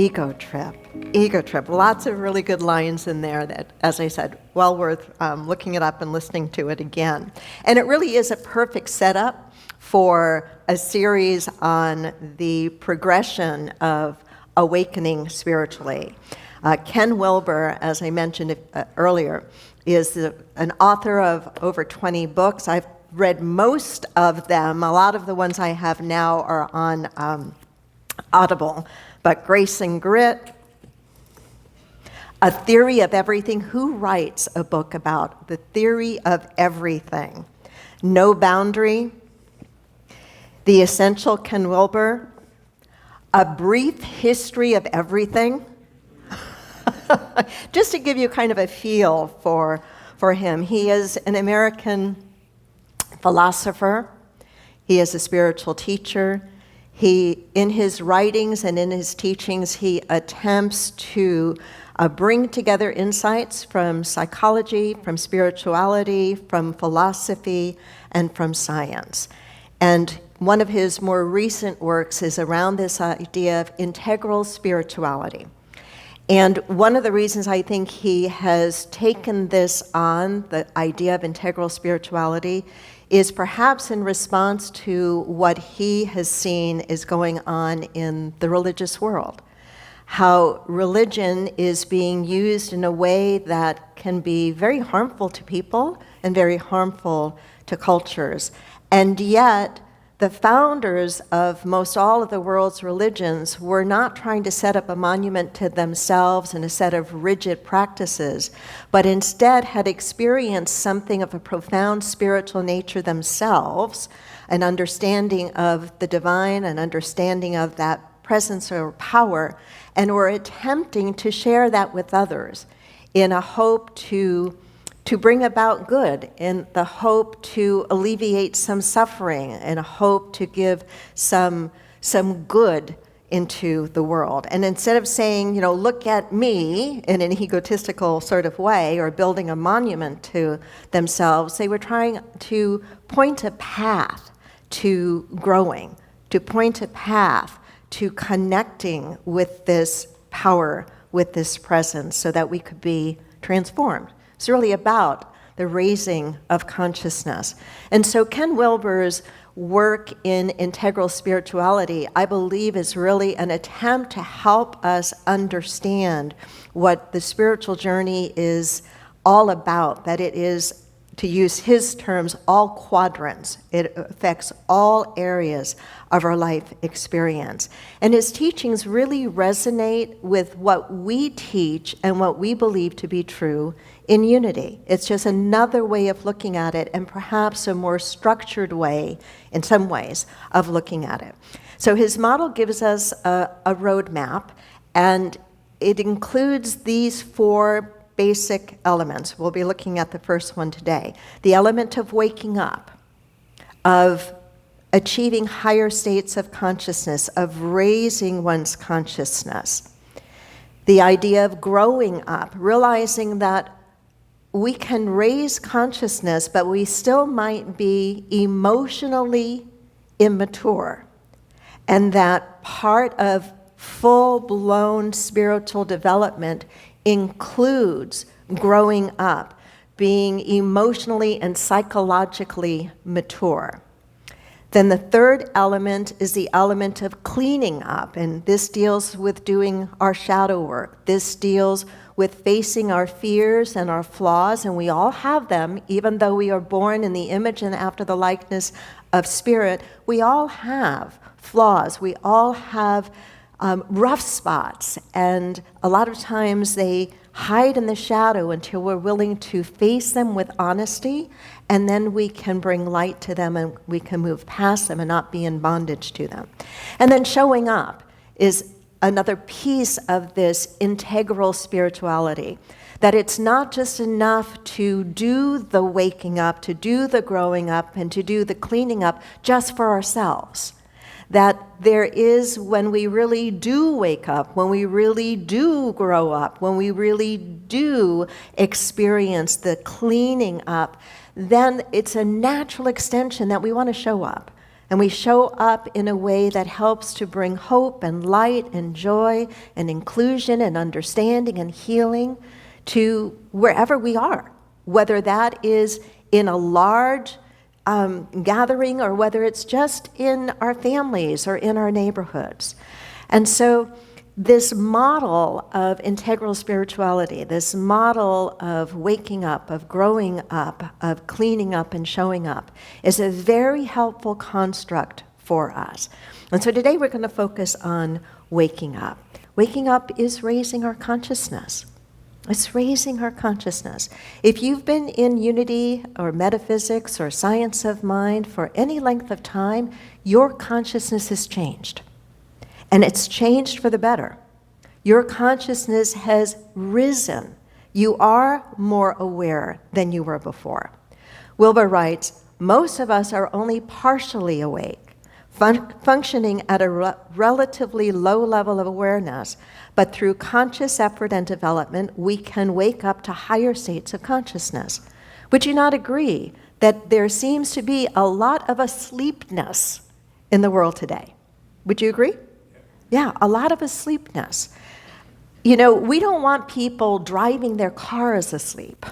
ego trip. Ego trip. Lots of really good lines in there that, as I said, well worth looking it up and listening to it again. And it really is a perfect setup for a series on the progression of awakening spiritually. Ken Wilber, as I mentioned earlier, is an author of over 20 books. I've read most of them. A lot of the ones I have now are on Audible. But Grace and Grit, A Theory of Everything. Who writes a book about the theory of everything? No Boundary, The Essential Ken Wilber, A Brief History of Everything. Just to give you kind of a feel for him. He is an American philosopher. He is a spiritual teacher. He, in his writings and in his teachings, he attempts to bring together insights from psychology, from spirituality, from philosophy, and from science. And one of his more recent works is around this idea of integral spirituality. And one of the reasons I think he has taken this on, the idea of integral spirituality, is perhaps in response to what he has seen is going on in the religious world. How religion is being used in a way that can be very harmful to people and very harmful to cultures. And yet, the founders of most all of the world's religions were not trying to set up a monument to themselves and a set of rigid practices, but instead had experienced something of a profound spiritual nature themselves, an understanding of the divine, an understanding of that presence or power, and were attempting to share that with others in a hope to bring about good, in the hope to alleviate some suffering, in a hope to give some good into the world. And instead of saying, look at me in an egotistical sort of way or building a monument to themselves, they were trying to point a path to growing, to point a path to connecting with this power, with this presence, so that we could be transformed. It's really about the raising of consciousness. And so Ken Wilber's work in integral spirituality, I believe, is really an attempt to help us understand what the spiritual journey is all about, that it is, to use his terms, all quadrants. It affects all areas of our life experience. And his teachings really resonate with what we teach and what we believe to be true in unity. It's just another way of looking at it, and perhaps a more structured way, in some ways, of looking at it. So his model gives us a roadmap, and it includes these four basic elements. We'll be looking at the first one today. The element of waking up, of achieving higher states of consciousness, of raising one's consciousness. The idea of growing up, realizing that we can raise consciousness, but we still might be emotionally immature. And that part of full-blown spiritual development includes growing up, being emotionally and psychologically mature. Then the third element is the element of cleaning up, and this deals with doing our shadow work. This deals with facing our fears and our flaws, and we all have them, even though we are born in the image and after the likeness of spirit. We all have flaws. We all have rough spots, and a lot of times they hide in the shadow until we're willing to face them with honesty, and then we can bring light to them and we can move past them and not be in bondage to them. And then showing up is another piece of this integral spirituality, that it's not just enough to do the waking up, to do the growing up, and to do the cleaning up just for ourselves. That there is, when we really do wake up, when we really do grow up, when we really do experience the cleaning up, then it's a natural extension that we want to show up, And we show up in a way that helps to bring hope and light and joy and inclusion and understanding and healing to wherever we are, whether that is in a large gathering or whether it's just in our families or in our neighborhoods. And so this model of integral spirituality, this model of waking up, of growing up, of cleaning up and showing up, is a very helpful construct for us. And so today we're going to focus on waking up. Waking up is raising our consciousness. It's raising our consciousness. If you've been in unity or metaphysics or science of mind for any length of time, your consciousness has changed. And it's changed for the better. Your consciousness has risen. You are more aware than you were before. Wilber writes, most of us are only partially awake, functioning at a relatively low level of awareness, but through conscious effort and development, we can wake up to higher states of consciousness. Would you not agree that there seems to be a lot of asleepness in the world today? Would you agree? Yeah, a lot of asleepness. You know, we don't want people driving their cars asleep,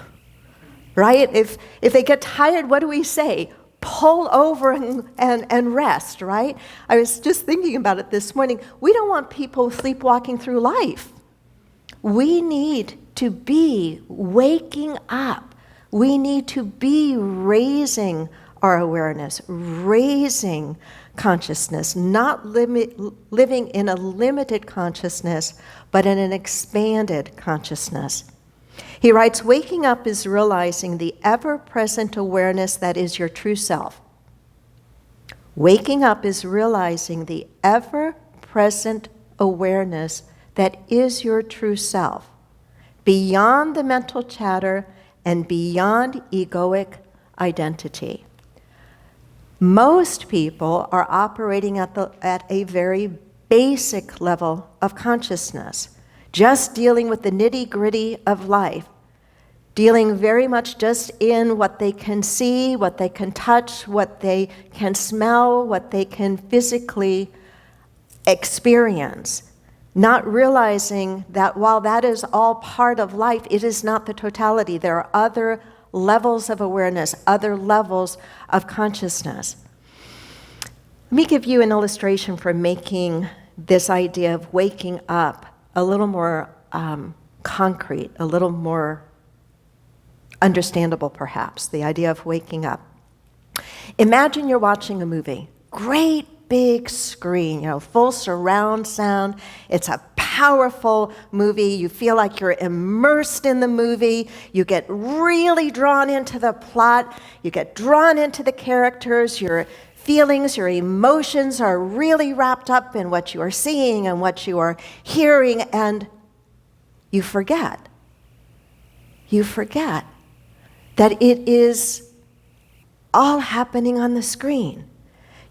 right? If they get tired, what do we say? Pull over and rest, right? I was just thinking about it this morning. We don't want people sleepwalking through life. We need to be waking up. We need to be raising our awareness, raising consciousness, not living in a limited consciousness, but in an expanded consciousness. He writes, waking up is realizing the ever-present awareness that is your true self. Waking up is realizing the ever-present awareness that is your true self, beyond the mental chatter and beyond egoic identity. Most people are operating at a very basic level of consciousness, just dealing with the nitty-gritty of life, dealing very much just in what they can see, what they can touch, what they can smell, what they can physically experience, not realizing that while that is all part of life, it is not the totality. There are other levels of awareness, other levels of consciousness. Let me give you an illustration for making this idea of waking up a little more concrete, a little more understandable perhaps, the idea of waking up. Imagine you're watching a movie, great big screen, full surround sound. It's a powerful movie. You feel like you're immersed in the movie. You get really drawn into the plot. You get drawn into the characters. Your feelings, your emotions are really wrapped up in what you are seeing and what you are hearing, and you forget. You forget that it is all happening on the screen.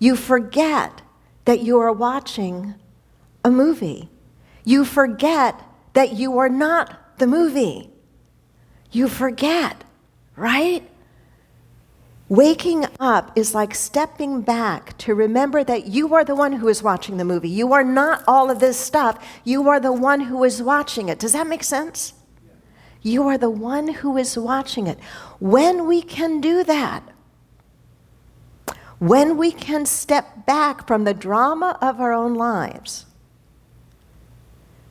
You forget that you are watching a movie. You forget that you are not the movie. You forget, right? Waking up is like stepping back to remember that you are the one who is watching the movie. You are not all of this stuff. You are the one who is watching it. Does that make sense? You are the one who is watching it. When we can do that, when we can step back from the drama of our own lives,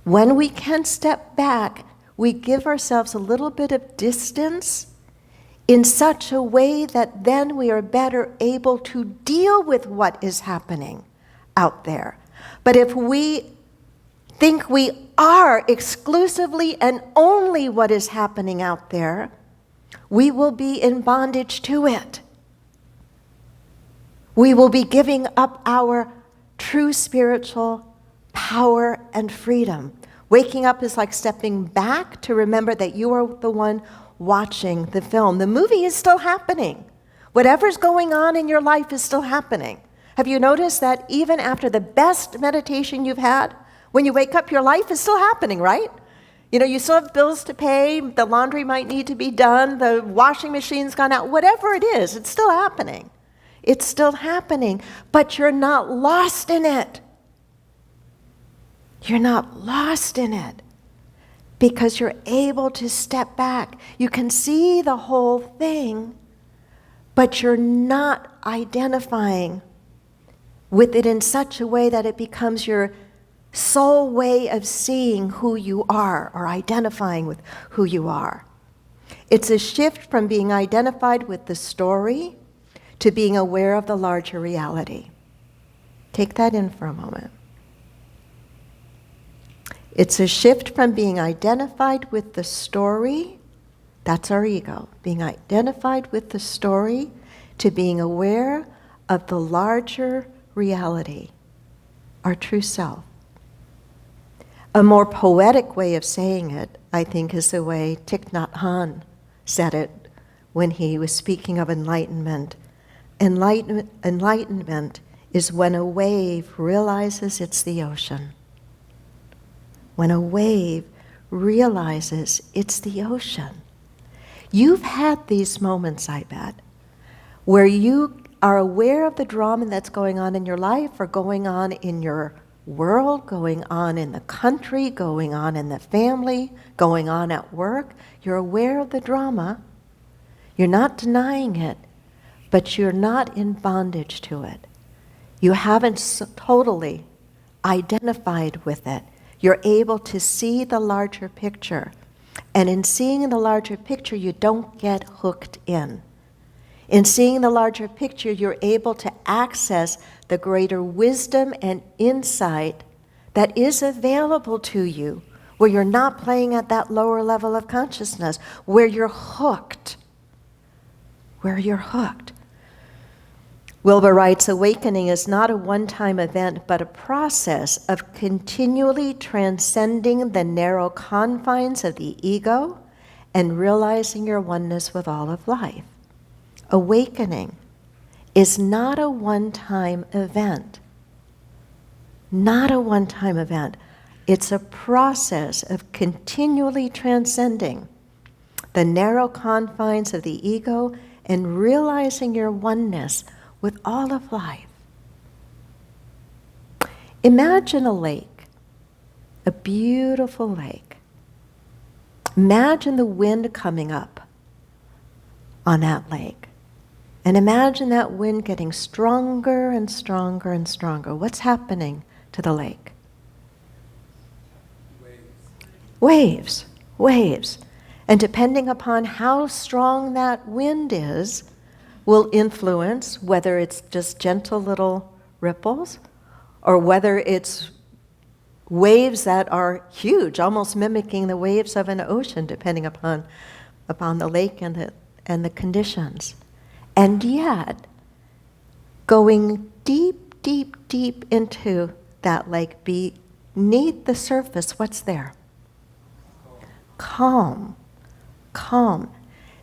when we can step back, we give ourselves a little bit of distance in such a way that then we are better able to deal with what is happening out there. But if we think we are exclusively and only what is happening out there, we will be in bondage to it. We will be giving up our true spiritual power and freedom. Waking up is like stepping back to remember that you are the one watching the film. The movie is still happening. Whatever's going on in your life is still happening. Have you noticed that even after the best meditation you've had, when you wake up, your life is still happening, right? You still have bills to pay, the laundry might need to be done, the washing machine's gone out, whatever it is, it's still happening. It's still happening, but you're not lost in it. You're not lost in it because you're able to step back. You can see the whole thing, but you're not identifying with it in such a way that it becomes your sole way of seeing who you are or identifying with who you are. It's a shift from being identified with the story to being aware of the larger reality. Take that in for a moment. It's a shift from being identified with the story, that's our ego, being identified with the story, to being aware of the larger reality, our true self. A more poetic way of saying it, I think, is the way Thich Nhat Hanh said it when he was speaking of enlightenment. Enlightenment is when a wave realizes it's the ocean. When a wave realizes it's the ocean. You've had these moments, I bet, where you are aware of the drama that's going on in your life or going on in your world, going on in the country, going on in the family, going on at work. You're aware of the drama. You're not denying it, but you're not in bondage to it. You haven't totally identified with it. You're able to see the larger picture. And in seeing the larger picture, you don't get hooked in. In seeing the larger picture, you're able to access the greater wisdom and insight that is available to you, where you're not playing at that lower level of consciousness, where you're hooked. Where you're hooked. Wilber writes, awakening is not a one-time event, but a process of continually transcending the narrow confines of the ego and realizing your oneness with all of life. Awakening is not a one-time event. Not a one-time event. It's a process of continually transcending the narrow confines of the ego and realizing your oneness with all of life. Imagine a lake, a beautiful lake. Imagine the wind coming up on that lake. And imagine that wind getting stronger and stronger and stronger. What's happening to the lake? Waves. Waves. And depending upon how strong that wind is, will influence whether it's just gentle little ripples or whether it's waves that are huge, almost mimicking the waves of an ocean, depending upon the lake and the conditions. And yet, going deep, deep, deep into that lake, beneath the surface, what's there? Calm. Calm.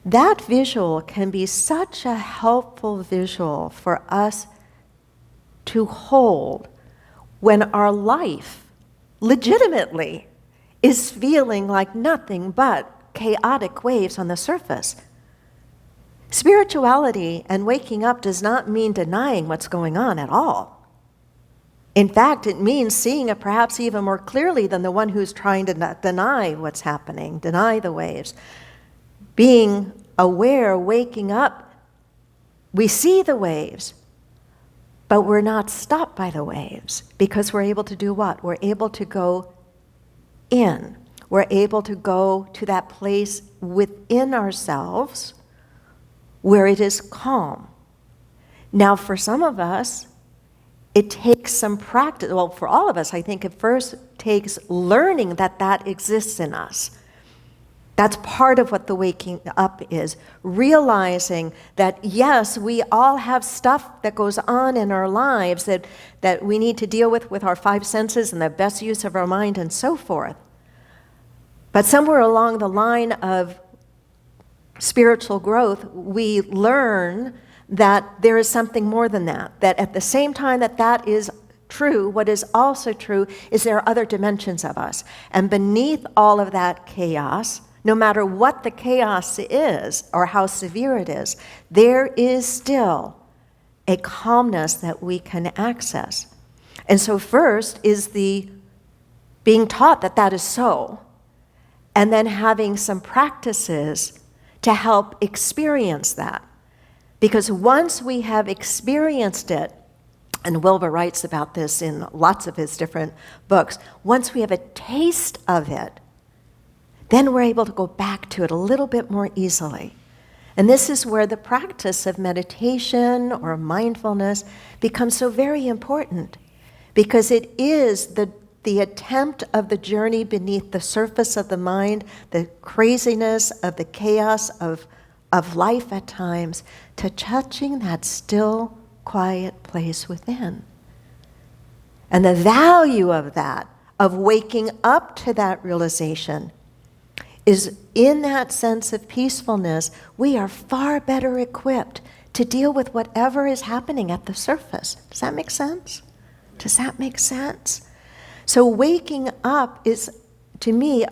That visual can be such a helpful visual for us to hold when our life legitimately is feeling like nothing but chaotic waves on the surface. Spirituality and waking up does not mean denying what's going on at all. In fact, it means seeing it perhaps even more clearly than the one who's trying to deny what's happening, deny the waves. Being aware, waking up, we see the waves, but we're not stopped by the waves because we're able to do what? We're able to go in. We're able to go to that place within ourselves where it is calm. Now, for some of us, it takes some practice. Well, for all of us, I think it first takes learning that exists in us. That's part of what the waking up is, realizing that, yes, we all have stuff that goes on in our lives that we need to deal with our five senses and the best use of our mind and so forth. But somewhere along the line of spiritual growth, we learn that there is something more than that at the same time that is true, what is also true is there are other dimensions of us. And beneath all of that chaos, no matter what the chaos is or how severe it is, there is still a calmness that we can access. And so first is the being taught that that is so, and then having some practices to help experience that. Because once we have experienced it, and Wilber writes about this in lots of his different books, once we have a taste of it, then we're able to go back to it a little bit more easily. And this is where the practice of meditation or mindfulness becomes so very important, because it is the attempt of the journey beneath the surface of the mind, the craziness of the chaos of life at times, to touching that still, quiet place within. And the value of that, of waking up to that realization, is in that sense of peacefulness, we are far better equipped to deal with whatever is happening at the surface. Does that make sense? Does that make sense? So waking up is, to me,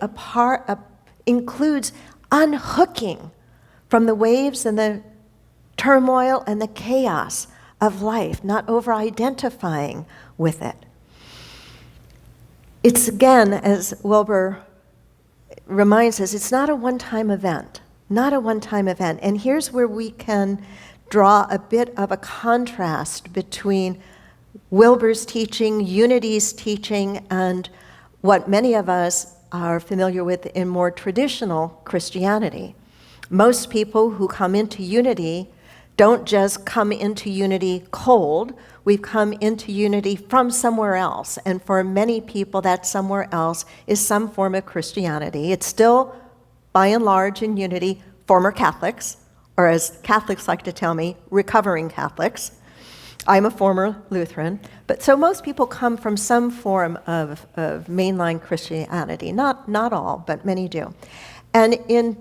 includes unhooking from the waves and the turmoil and the chaos of life, not over-identifying with it. It's, again, as Wilber reminds us, it's not a one-time event, not a one-time event. And here's where we can draw a bit of a contrast between Wilber's teaching, Unity's teaching, and what many of us are familiar with in more traditional Christianity. Most people who come into Unity don't just come into Unity cold. We've come into Unity from somewhere else. And for many people, that somewhere else is some form of Christianity. It's still, by and large, in Unity, former Catholics, or as Catholics like to tell me, recovering Catholics. I'm a former Lutheran. But so most people come from some form of mainline Christianity. Not all, but many do. And in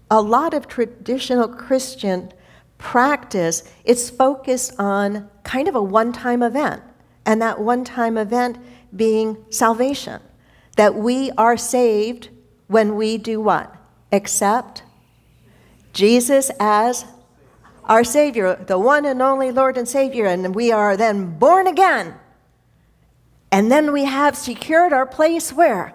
a lot of traditional Christian practice, it's focused on kind of a one-time event, and that one-time event being salvation. That we are saved when we do what? Accept Jesus as our Savior, the one and only Lord and Savior, and we are then born again. And then we have secured our place where?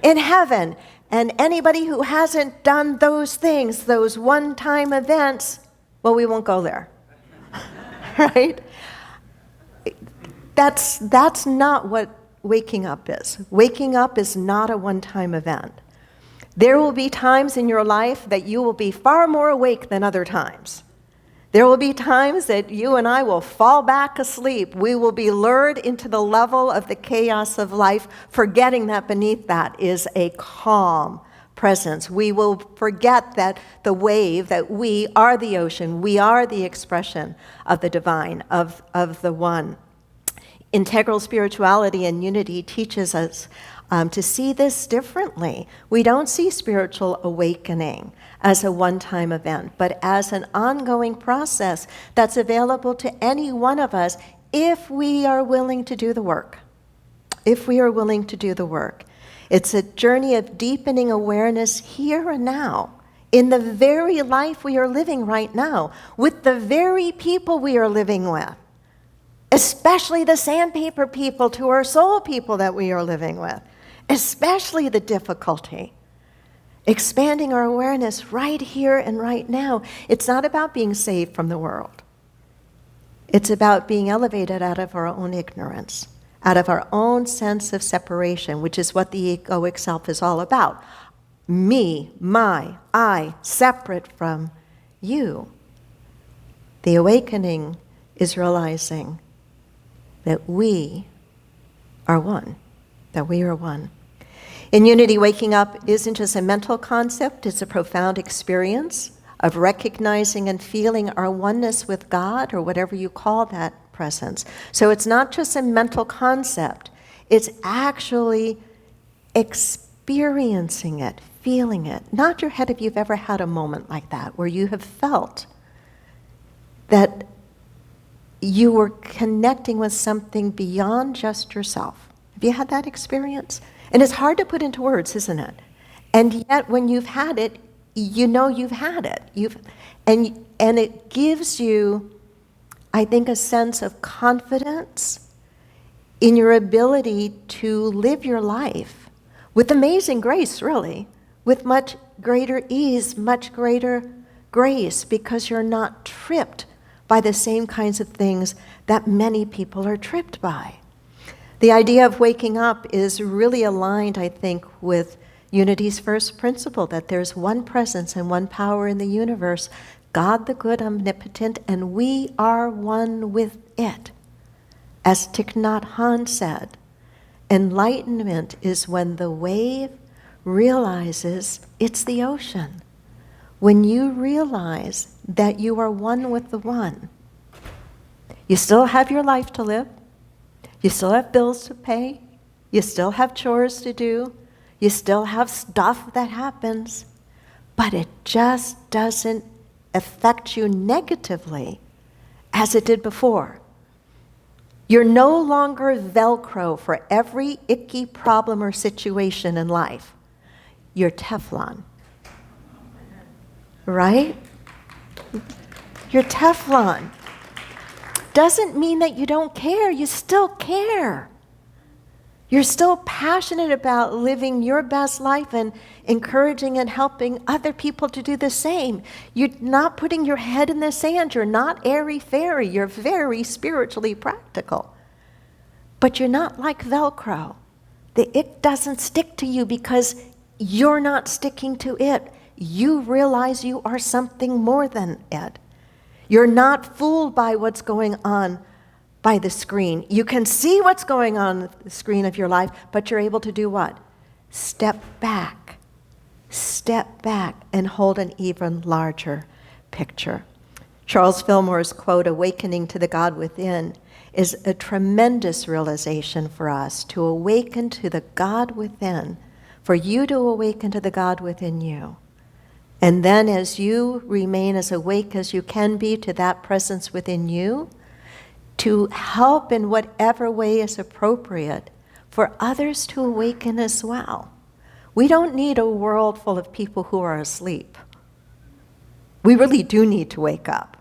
In heaven. And anybody who hasn't done those things, those one-time events, well, we won't go there. Right? That's not what waking up is. Waking up is not a one-time event. There will be times in your life that you will be far more awake than other times. There will be times that you and I will fall back asleep. We will be lured into the level of the chaos of life, forgetting that beneath that is a calm presence. We will forget that the wave, that we are the ocean, we are the expression of the divine, of the one. Integral spirituality and unity teaches us to see this differently. We don't see spiritual awakening as a one-time event, but as an ongoing process that's available to any one of us if we are willing to do the work. If we are willing to do the work. It's a journey of deepening awareness here and now, in the very life we are living right now, with the very people we are living with, especially the sandpaper people to our soul people that we are living with, especially the difficulty. Expanding our awareness right here and right now. It's not about being saved from the world. It's about being elevated out of our own ignorance, out of our own sense of separation, which is what the egoic self is all about. Me, my, I, separate from you. The awakening is realizing that we are one, that we are one. In Unity, waking up isn't just a mental concept, it's a profound experience of recognizing and feeling our oneness with God, or whatever you call that presence. So it's not just a mental concept, it's actually experiencing it, feeling it. Nod your head if you've ever had a moment like that, where you have felt that you were connecting with something beyond just yourself. Have you had that experience? And it's hard to put into words, isn't it? And yet, when you've had it, you know you've had it. And it gives you I think, a sense of confidence in your ability to live your life with amazing grace, really, with much greater ease, much greater grace, because you're not tripped by the same kinds of things that many people are tripped by. The idea of waking up is really aligned, I think, with Unity's first principle, that there's one presence and one power in the universe, God the good, omnipotent, and we are one with it. As Thich Nhat Hanh said, enlightenment is when the wave realizes it's the ocean. When you realize that you are one with the one. You still have your life to live. You still have bills to pay. You still have chores to do. You still have stuff that happens. But it just doesn't affect you negatively as it did before. You're no longer Velcro for every icky problem or situation in life. You're Teflon. Right? You're Teflon. Doesn't mean that you don't care. You still care. You're still passionate about living your best life and encouraging and helping other people to do the same. You're not putting your head in the sand. You're not airy-fairy. You're very spiritually practical. But you're not like Velcro. The ick doesn't stick to you because you're not sticking to it. You realize you are something more than it. You're not fooled by what's going on by the screen. You can see what's going on the screen of your life, but you're able to do what? Step back and hold an even larger picture. Charles Fillmore's quote, "Awakening to the God within," is a tremendous realization for us, to awaken to the God within, for you to awaken to the God within you. And then as you remain as awake as you can be to that presence within you, to help in whatever way is appropriate for others to awaken as well. We don't need a world full of people who are asleep. We really do need to wake up.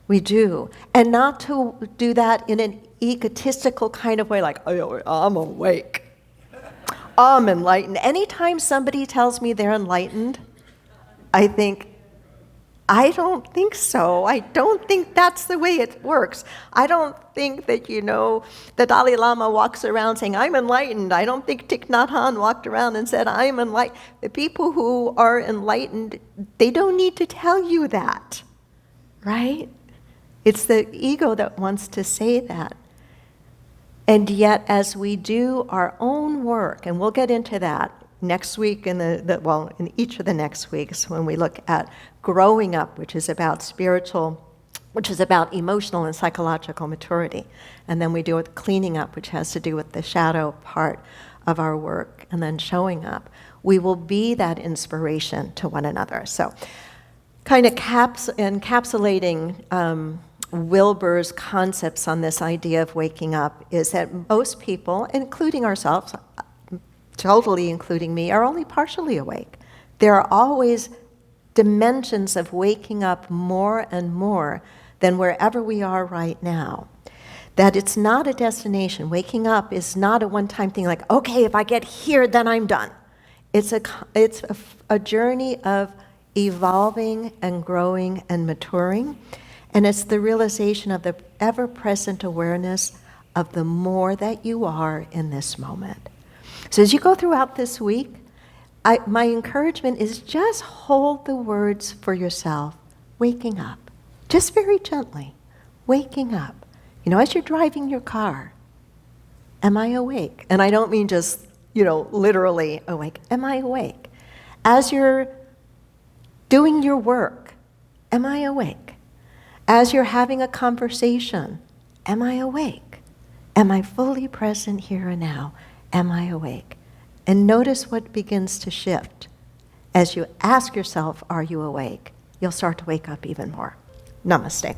We do. And not to do that in an egotistical kind of way, like, oh, I'm awake. I'm enlightened. Anytime somebody tells me they're enlightened, I think, I don't think so. I don't think that's the way it works. I don't think that, the Dalai Lama walks around saying, I'm enlightened. I don't think Thich Nhat Hanh walked around and said, I'm enlightened. The people who are enlightened, they don't need to tell you that, right? It's the ego that wants to say that. And yet, as we do our own work, and we'll get into that next week, in each of the next weeks, when we look at growing up, which is about emotional and psychological maturity. And then we do with cleaning up, which has to do with the shadow part of our work, and then showing up. We will be that inspiration to one another. So kind of encapsulating Wilber's concepts on this idea of waking up is that most people, including ourselves, totally including me, are only partially awake. There are always dimensions of waking up more and more than wherever we are right now. That it's not a destination. Waking up is not a one-time thing like, okay, if I get here, then I'm done. It's a journey of evolving and growing and maturing. And it's the realization of the ever-present awareness of the more that you are in this moment. So as you go throughout this week, my encouragement is just hold the words for yourself, waking up, just very gently, waking up. As you're driving your car, am I awake? And I don't mean just, literally awake. Am I awake? As you're doing your work, am I awake? As you're having a conversation, am I awake? Am I fully present here and now? Am I awake? And notice what begins to shift. As you ask yourself, are you awake? You'll start to wake up even more. Namaste.